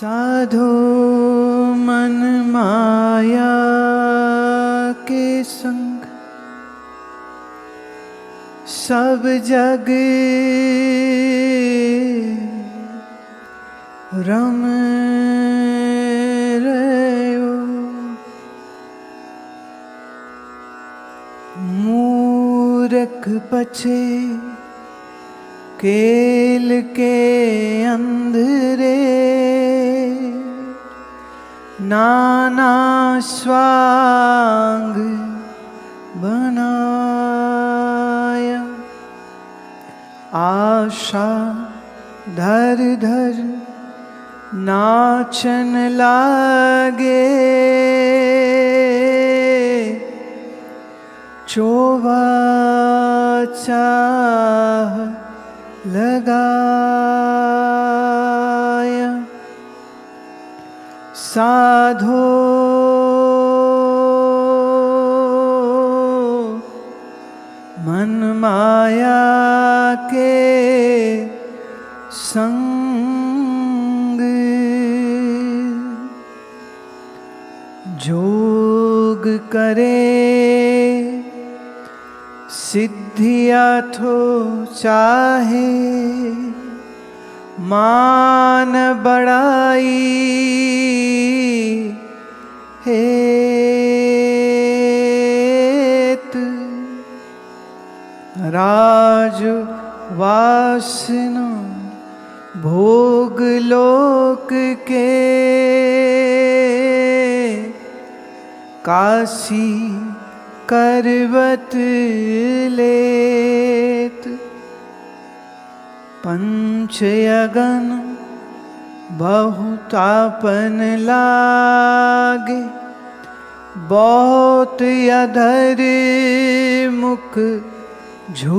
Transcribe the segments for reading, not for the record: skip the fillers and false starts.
साधो मन माया के संग सब जग रम रयो। मूरख पछे केल के अंधरे नाना स्वांग बनाया। आशा धर धर नाचन लागे चोवा चाह लगाया। साधो मन माया के संग जोग करे सिद्धिया थो चाहे मान बड़ाई हेत। राज वासना भोग लोक के काशी करवत लेत। पंचयगन बहुतापन लागे बहुत अधर मुख झूल।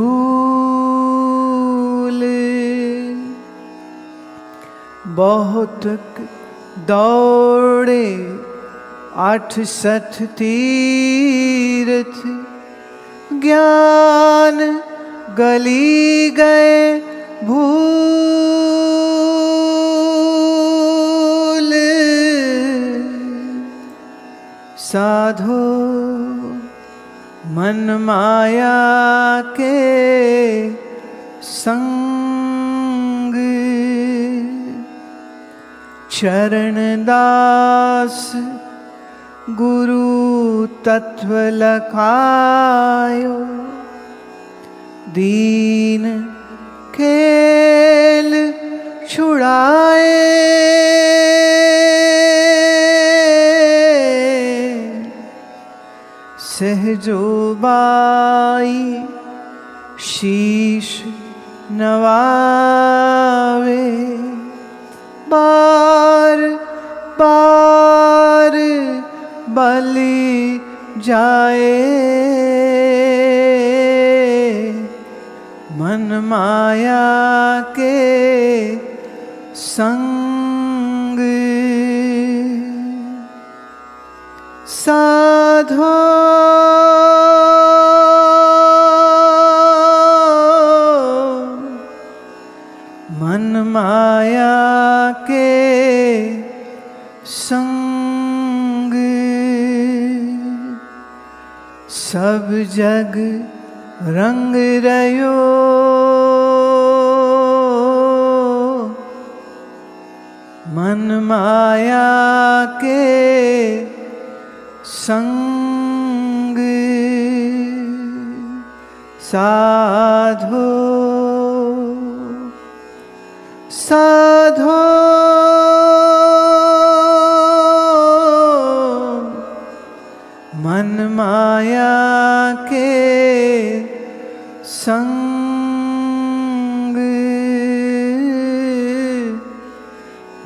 बहुत दौड़े 68 तीर्थ ज्ञान गली गए भूल। साधो मन माया के संग चरण दास गुरु तत्व लखायो। दीन खेल छुड़ाए सहजो बाई शीश नवावे। बार बार बलि जाए मन माया के संग। साधो मन माया के संग सब जग रंग रयो। मन माया के संग। साधो साधो मन माया के संग।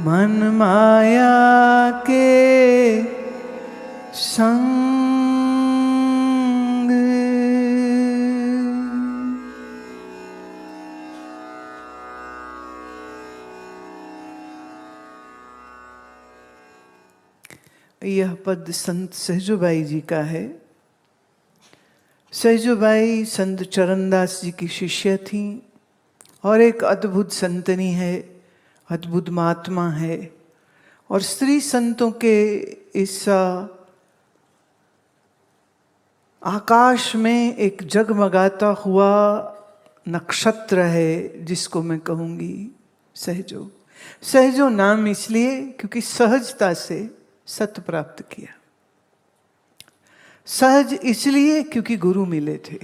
मन माया के संग। यह पद संत सहजोबाई जी का है। सहजोबाई संत चरणदास जी की शिष्य थी और एक अद्भुत संतनी है, अद्भुत महात्मा है। और स्त्री संतों के इस आकाश में एक जगमगाता हुआ नक्षत्र है जिसको मैं कहूंगी सहजो। सहजो नाम इसलिए क्योंकि सहजता से सत्य प्राप्त किया। सहज इसलिए क्योंकि गुरु मिले थे,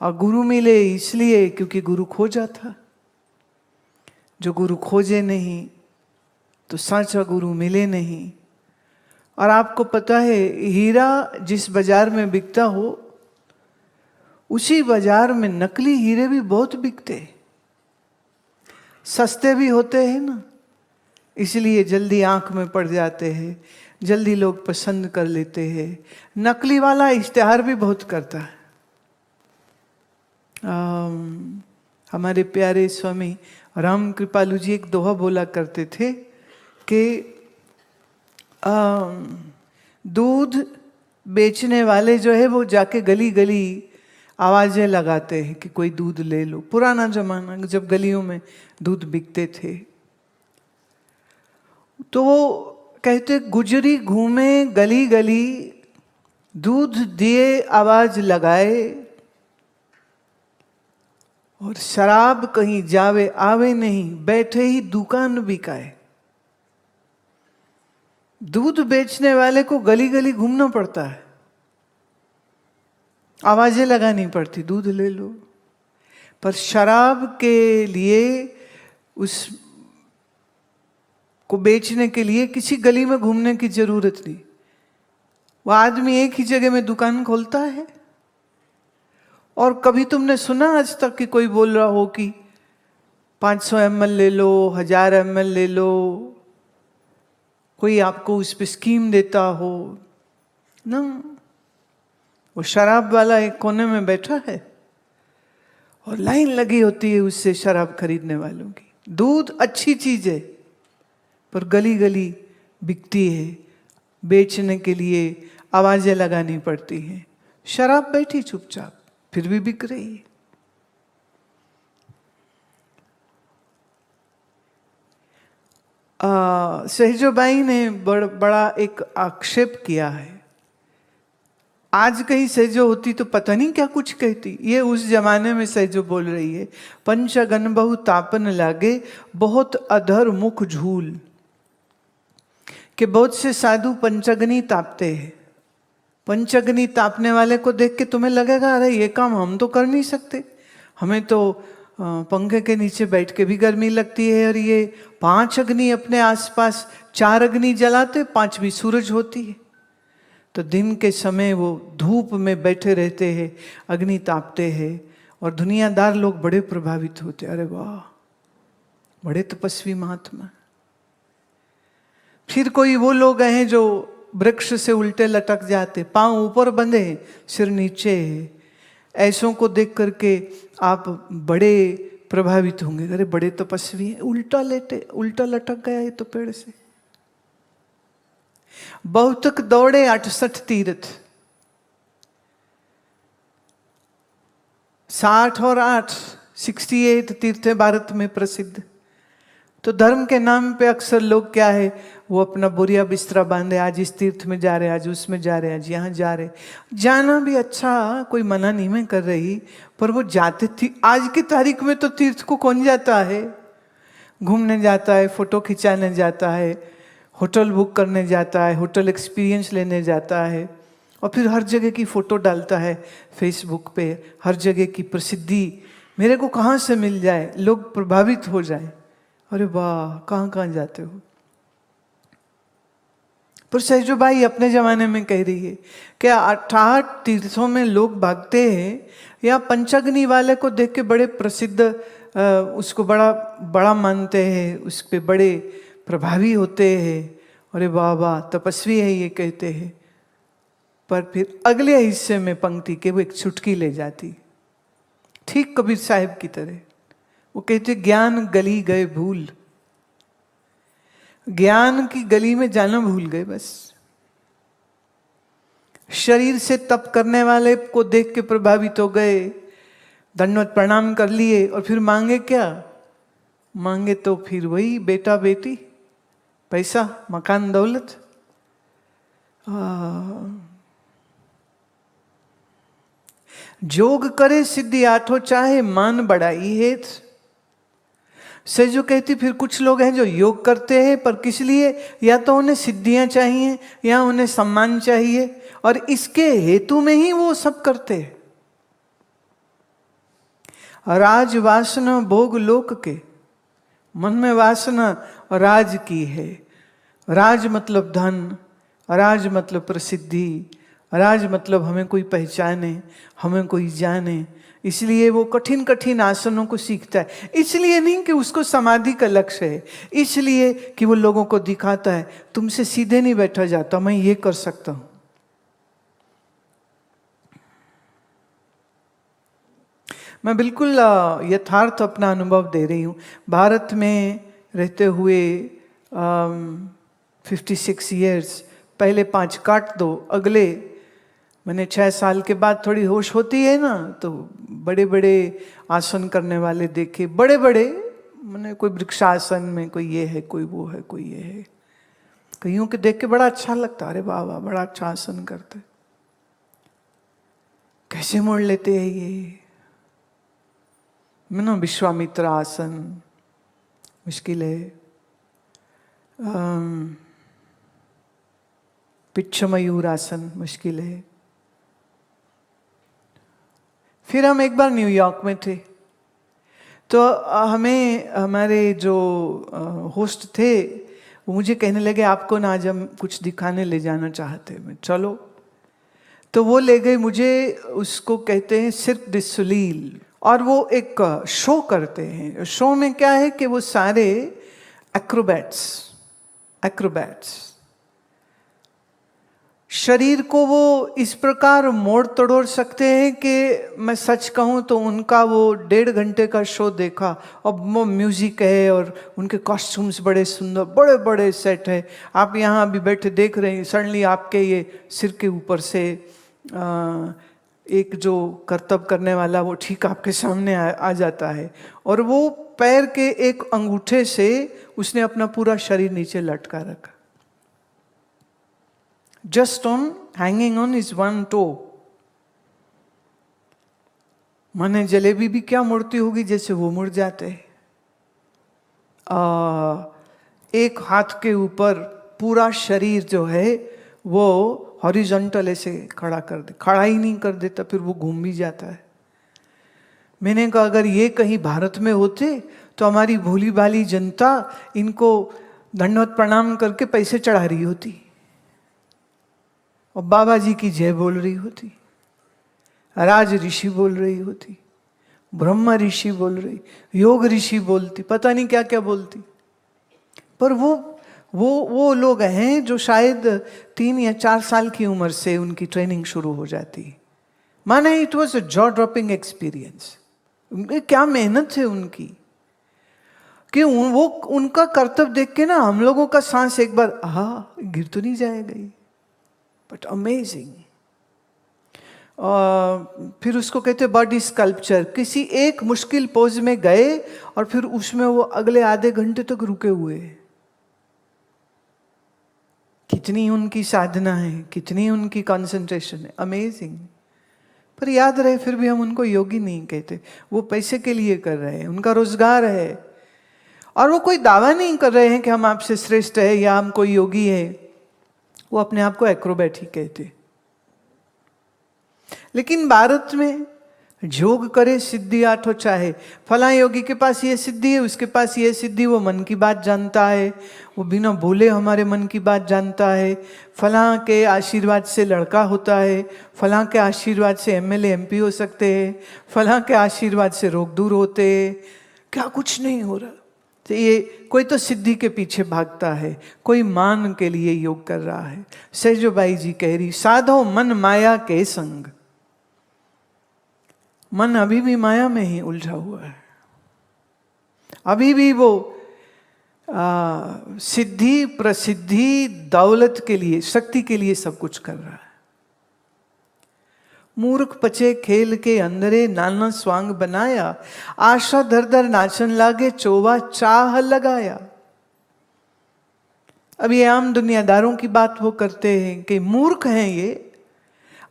और गुरु मिले इसलिए क्योंकि गुरु खोजा था। जो गुरु खोजे नहीं तो साचा गुरु मिले नहीं। और आपको पता है, हीरा जिस बाजार में बिकता हो उसी बाजार में नकली हीरे भी बहुत बिकते हैं, सस्ते भी होते हैं ना, इसलिए जल्दी आंख में पड़ जाते हैं, जल्दी लोग पसंद कर लेते हैं। नकली वाला इश्तिहार भी बहुत करता है। हमारे प्यारे स्वामी राम कृपालु जी एक दोहा बोला करते थे कि दूध बेचने वाले जो है वो जाके गली गली आवाजें लगाते हैं कि कोई दूध ले लो। पुराना जमाना जब गलियों में दूध बिकते थे तो वो कहते गुजरी घूमे गली गली, दूध दिए आवाज लगाए, और शराब कहीं जावे आवे नहीं, बैठे ही दुकान बिकाए। दूध बेचने वाले को गली गली घूमना पड़ता है, आवाजें लगानी पड़ती दूध ले लो। पर शराब के लिए, उस को बेचने के लिए किसी गली में घूमने की जरूरत नहीं। वो आदमी एक ही जगह में दुकान खोलता है। और कभी तुमने सुना आज तक कि कोई बोल रहा हो कि 500 ml ले लो, 1000 ml ले लो, कोई आपको उस पर स्कीम देता हो ना? वो शराब वाला एक कोने में बैठा है और लाइन लगी होती है उससे शराब खरीदने वालों की। दूध अच्छी चीज है पर गली गली बिकती है, बेचने के लिए आवाजें लगानी पड़ती हैं। शराब बैठी चुपचाप फिर भी बिक रही है। सहजोबाई ने बड़ा एक आक्षेप किया है। आज कहीं सहजो होती तो पता नहीं क्या कुछ कहती। ये उस जमाने में सहजो बोल रही है, पंचगन बहु तापन लागे, बहुत अधर मुख झूल। कि बहुत से साधु पंचगनी तापते हैं। पंचगनी तापने वाले को देख के तुम्हें लगेगा अरे ये काम हम तो कर नहीं सकते, हमें तो पंखे के नीचे बैठ के भी गर्मी लगती है। और ये 5 अग्नि अपने आसपास, 4 अग्नि जलाते, 5वीं सूरज होती है। तो दिन के समय वो धूप में बैठे रहते हैं, अग्नि तापते हैं, और दुनियादार लोग बड़े प्रभावित होते। अरे वाह, बड़े तपस्वी महात्मा। फिर कोई वो लोग हैं जो वृक्ष से उल्टे लटक जाते, पांव ऊपर बंधे सिर नीचे। ऐसों को देख करके आप बड़े प्रभावित होंगे, अरे बड़े तपस्वी हैं, उल्टा लटक गया ये तो पेड़ से। बहुतक दौड़े 68 तीर्थ, 60 और 8 68 तीर्थ है भारत में प्रसिद्ध। तो धर्म के नाम पे अक्सर लोग क्या है, वो अपना बोरिया बिस्तरा बांधे, आज इस तीर्थ में जा रहे, आज उसमें जा रहे, आज यहाँ जा रहे। जाना भी अच्छा, कोई मना नहीं मैं कर रही, पर वो जाते थी। आज की तारीख में तो तीर्थ को कौन जाता है? घूमने जाता है, फोटो खिंचाने जाता है, होटल बुक करने जाता है, होटल एक्सपीरियंस लेने जाता है, और फिर हर जगह की फोटो डालता है फेसबुक पे, हर जगह की प्रसिद्धि मेरे को कहाँ से मिल जाए, लोग प्रभावित हो जाए। अरे वाह, कहाँ कहाँ जाते हो। पर सहजोबाई अपने जमाने में कह रही है कि 68 तीर्थों में लोग भागते हैं, या पंचग्नि वाले को देख के बड़े प्रसिद्ध, उसको बड़ा बड़ा मानते हैं, उस पर बड़े प्रभावी होते हैं। अरे वाह वाह, तपस्वी है ये कहते हैं। पर फिर अगले हिस्से में पंक्ति के वो एक चुटकी ले जाती, ठीक कबीर साहिब की तरह। वो कहते ज्ञान गली गए भूल, ज्ञान की गली में जाना भूल गए बस। शरीर से तप करने वाले को देख के प्रभावित हो गए, दंडवत प्रणाम कर लिए, और फिर मांगे क्या? मांगे तो फिर वही बेटा बेटी, पैसा, मकान, दौलत। जोग करे सिद्धि आठो चाहे, मान बढ़ाई हेत। से जो कहती, फिर कुछ लोग हैं जो योग करते हैं पर किस लिए? या तो उन्हें सिद्धियां चाहिए या उन्हें सम्मान चाहिए, और इसके हेतु में ही वो सब करते हैं। राज वासना भोग लोक के, मन में वासना राज की है। राज मतलब धन, राज मतलब प्रसिद्धि, राज मतलब हमें कोई पहचाने, हमें कोई जाने। इसलिए वो कठिन कठिन आसनों को सीखता है। इसलिए नहीं कि उसको समाधि का लक्ष्य है, इसलिए कि वो लोगों को दिखाता है तुमसे सीधे नहीं बैठा जाता, मैं ये कर सकता हूं। मैं बिल्कुल यथार्थ अपना अनुभव दे रही हूँ। भारत में रहते हुए 56 ईयर्स, पहले 5 काट दो, अगले मैंने 6 साल के बाद थोड़ी होश होती है ना, तो बड़े बड़े आसन करने वाले देखे, बड़े बड़े, मैंने कोई वृक्षासन में कोई ये है, कोई वो है, कोई ये है, कईयों के देख के बड़ा अच्छा लगता, अरे वाह वाह बड़ा अच्छा आसन करते, कैसे मोड़ लेते हैं ये। मैंने विश्वामित्र आसन मुश्किल है, पिच्छ मयूर आसन मुश्किल है। फिर हम एक बार न्यूयॉर्क में थे, तो हमें हमारे जो होस्ट थे वो मुझे कहने लगे आपको ना आज हम कुछ दिखाने ले जाना चाहते हैं। मैं चलो, तो वो ले गए मुझे, उसको कहते हैं सिर्क दु सोलील, और वो एक शो करते हैं। शो में क्या है कि वो सारे एक्रोबैट्स शरीर को वो इस प्रकार मोड़ तोड़ सकते हैं कि मैं सच कहूँ तो उनका वो 1.5 घंटे का शो देखा, और वो म्यूजिक है और उनके कॉस्ट्यूम्स बड़े सुंदर, बड़े बड़े सेट है। आप यहाँ अभी बैठे देख रहे हैं, सडनली आपके ये सिर के ऊपर से एक जो करतब करने वाला वो ठीक आपके सामने आ जाता है, और वो पैर के एक अंगूठे से उसने अपना पूरा शरीर नीचे लटका रखा, just on hanging on his one toe। माने जलेबी भी क्या मुड़ती होगी जैसे वो मुड़ जाते हैं। एक हाथ के ऊपर पूरा शरीर जो है वो हॉरिजॉन्टल ऐसे खड़ा कर दे, खड़ा ही नहीं कर देता, फिर वो घूम भी जाता है। मैंने कहा अगर ये कहीं भारत में होते तो हमारी भोली भाली जनता इनको दंडवत प्रणाम करके पैसे चढ़ा रही होती, और बाबा जी की जय बोल रही होती, राज ऋषि बोल रही होती, ब्रह्म ऋषि बोल रही, योग ऋषि बोलती, पता नहीं क्या क्या बोलती। पर वो लोग हैं जो शायद 3 या 4 साल की उम्र से उनकी ट्रेनिंग शुरू हो जाती। माने it was a jaw dropping experience. क्या मेहनत है उनकी, कि वो उनका कर्तव्य देख के ना हम लोगों का सांस एक बार गिर तो नहीं जाएगा, बट अमेजिंग। फिर उसको कहते बॉडी स्कल्पचर। किसी एक मुश्किल पोज में गए और फिर उसमें वो अगले आधे घंटे तक रुके हुए। कितनी उनकी साधना है, कितनी उनकी कंसंट्रेशन है, अमेजिंग। पर याद रहे फिर भी हम उनको योगी नहीं कहते, वो पैसे के लिए कर रहे हैं, उनका रोजगार है, और वो कोई दावा नहीं कर रहे हैं कि हम आपसे श्रेष्ठ है या हम कोई योगी है। वो अपने आप को एक्रोबैट ही कहते। लेकिन भारत में जोग करे सिद्धि आठो चाहे, फला योगी के पास ये सिद्धि है, उसके पास ये सिद्धि, वो मन की बात जानता है, वो बिना बोले हमारे मन की बात जानता है। फला के आशीर्वाद से लड़का होता है, फला के आशीर्वाद से एमएलए एमपी हो सकते हैं, फला के आशीर्वाद से रोग दूर होते हैं। क्या कुछ नहीं हो रहा। तो ये कोई तो सिद्धि के पीछे भागता है, कोई मान के लिए योग कर रहा है। सहजोबाई जी कह रही, साधो मन माया के संग। मन अभी भी माया में ही उलझा हुआ है, अभी भी वो सिद्धि प्रसिद्धि दौलत के लिए, शक्ति के लिए सब कुछ कर रहा है। मूर्ख पचे खेल के अंदरे नाना स्वांग बनाया, आशा धर धर नाचन लागे चोवा चाह लगाया। अब ये आम दुनियादारों की बात वो करते हैं कि मूर्ख हैं ये,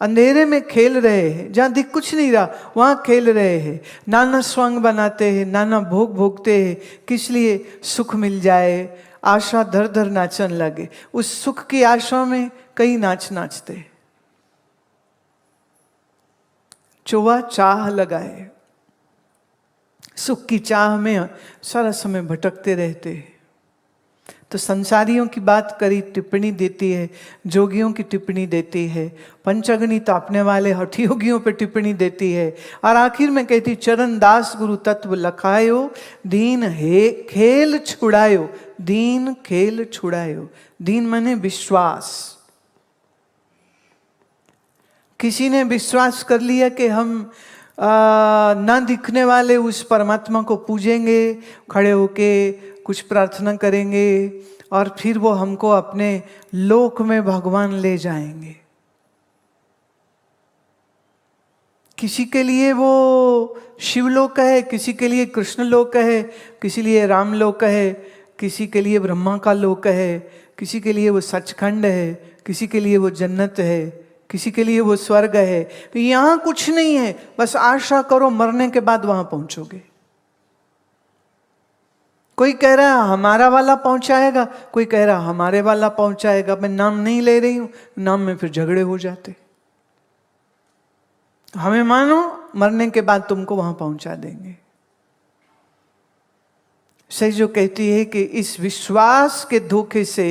अंधेरे में खेल रहे हैं, जहाँ दिख कुछ नहीं रहा वहाँ खेल रहे हैं, नाना स्वांग बनाते हैं, नाना भोग भोगते हैं, किस लिए? सुख मिल जाए, आशा धर धर नाचन लगे। उस सुख की आशा में कई नाचते, चोवा चाह लगाए, सुख की चाह में सारा समय भटकते रहते हैं। तो संसारियों की बात करी, टिप्पणी देती है, जोगियों की टिप्पणी देती है, पंचअग्नि तापने वाले हठ योगियों पे टिप्पणी देती है, और आखिर में कहती चरण दास गुरु तत्व लखायो, दीन हे खेल छुड़ायो, दीन खेल छुड़ायो। दीन माने विश्वास। किसी ने विश्वास कर लिया कि हम ना दिखने वाले उस परमात्मा को पूजेंगे, खड़े होके कुछ प्रार्थना करेंगे और फिर वो हमको अपने लोक में भगवान ले जाएंगे। किसी के लिए वो शिवलोक है, किसी के लिए कृष्ण लोक है, किसी लिए राम लोक है, किसी के लिए ब्रह्मा का लोक है, किसी के लिए वो सचखंड है, किसी के लिए वो जन्नत है, किसी के लिए वो स्वर्ग है। तो यहाँ कुछ नहीं है, बस आशा करो मरने के बाद वहां पहुंचोगे। कोई कह रहा है हमारा वाला पहुंचाएगा, कोई कह रहा हमारे वाला पहुंचाएगा। मैं नाम नहीं ले रही हूं, नाम में फिर झगड़े हो जाते। हमें मानो मरने के बाद तुमको वहां पहुंचा देंगे। सही जो कहती है कि इस विश्वास के धोखे से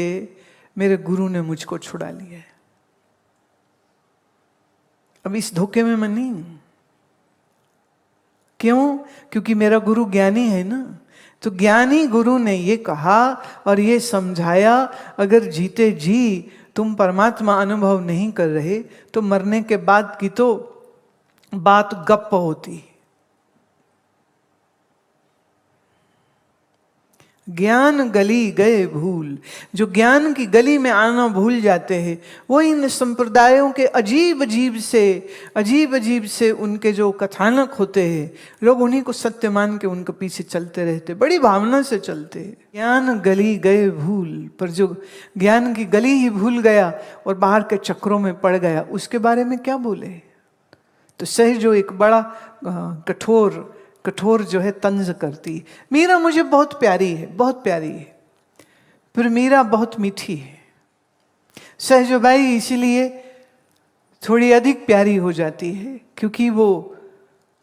मेरे गुरु ने मुझको छुड़ा लिया है। अब इस धोखे में मैं नहीं हूं। क्यों? क्योंकि मेरा गुरु ज्ञानी है ना। तो ज्ञानी गुरु ने ये कहा और ये समझाया, अगर जीते जी तुम परमात्मा अनुभव नहीं कर रहे तो मरने के बाद की तो बात गप होती। ज्ञान गली गए भूल, जो ज्ञान की गली में आना भूल जाते हैं वो इन संप्रदायों के अजीब अजीब से उनके जो कथानक होते हैं, लोग उन्हीं को सत्य मान के उनके पीछे चलते रहते, बड़ी भावना से चलते हैं। ज्ञान गली गए भूल, पर जो ज्ञान की गली ही भूल गया और बाहर के चक्रों में पड़ गया, उसके बारे में क्या बोले। तो सही जो एक बड़ा कठोर जो है तंज करती। मीरा मुझे बहुत प्यारी है, बहुत प्यारी है, फिर मीरा बहुत मीठी है। सहजोबाई इसीलिए थोड़ी अधिक प्यारी हो जाती है क्योंकि वो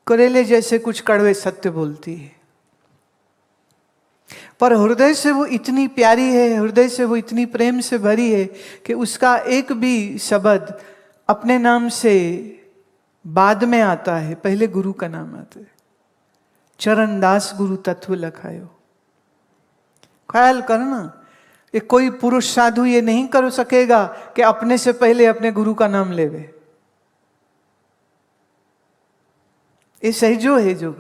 करेले जैसे कुछ कड़वे सत्य बोलती है, पर हृदय से वो इतनी प्यारी है, हृदय से वो इतनी प्रेम से भरी है कि उसका एक भी शब्द अपने नाम से बाद में आता है, पहले गुरु का नाम आता है। चरण दास गुरु तत्व लखायो। ख्याल करना, ये कोई पुरुष साधु ये नहीं कर सकेगा कि अपने से पहले अपने गुरु का नाम लेवे। ये सहजो है जो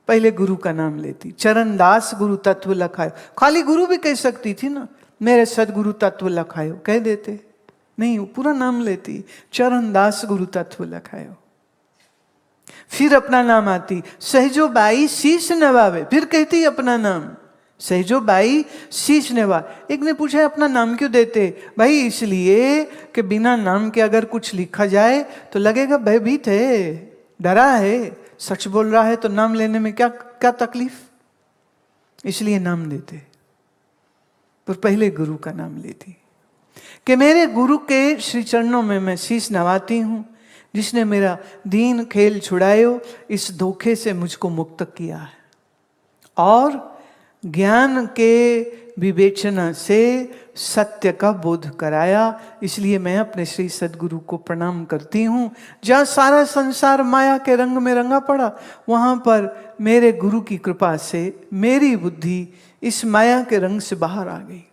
पहले गुरु का नाम लेती। चरण दास गुरु तत्व लखायो, खाली गुरु भी कह सकती थी ना, मेरे सदगुरु तत्व लखायो कह देते, नहीं वो पूरा नाम लेती, चरण दास गुरु तत्व लखायो। फिर अपना नाम आती, सहजो बाई शीश नवावे, फिर कहती अपना नाम, सहजो बाई शीश नवा। एक ने पूछा अपना नाम क्यों देते? भाई इसलिए कि बिना नाम के अगर कुछ लिखा जाए तो लगेगा भयभीत है, डरा है, सच बोल रहा है तो नाम लेने में क्या क्या तकलीफ, इसलिए नाम देते। पर पहले गुरु का नाम लेती कि मेरे गुरु के श्री चरणों में मैं शीश नवाती हूं, जिसने मेरा दीन खेल छुड़ायो, इस धोखे से मुझको मुक्त किया है और ज्ञान के विवेचना से सत्य का बोध कराया। इसलिए मैं अपने श्री सदगुरु को प्रणाम करती हूँ। जहाँ सारा संसार माया के रंग में रंगा पड़ा, वहाँ पर मेरे गुरु की कृपा से मेरी बुद्धि इस माया के रंग से बाहर आ गई।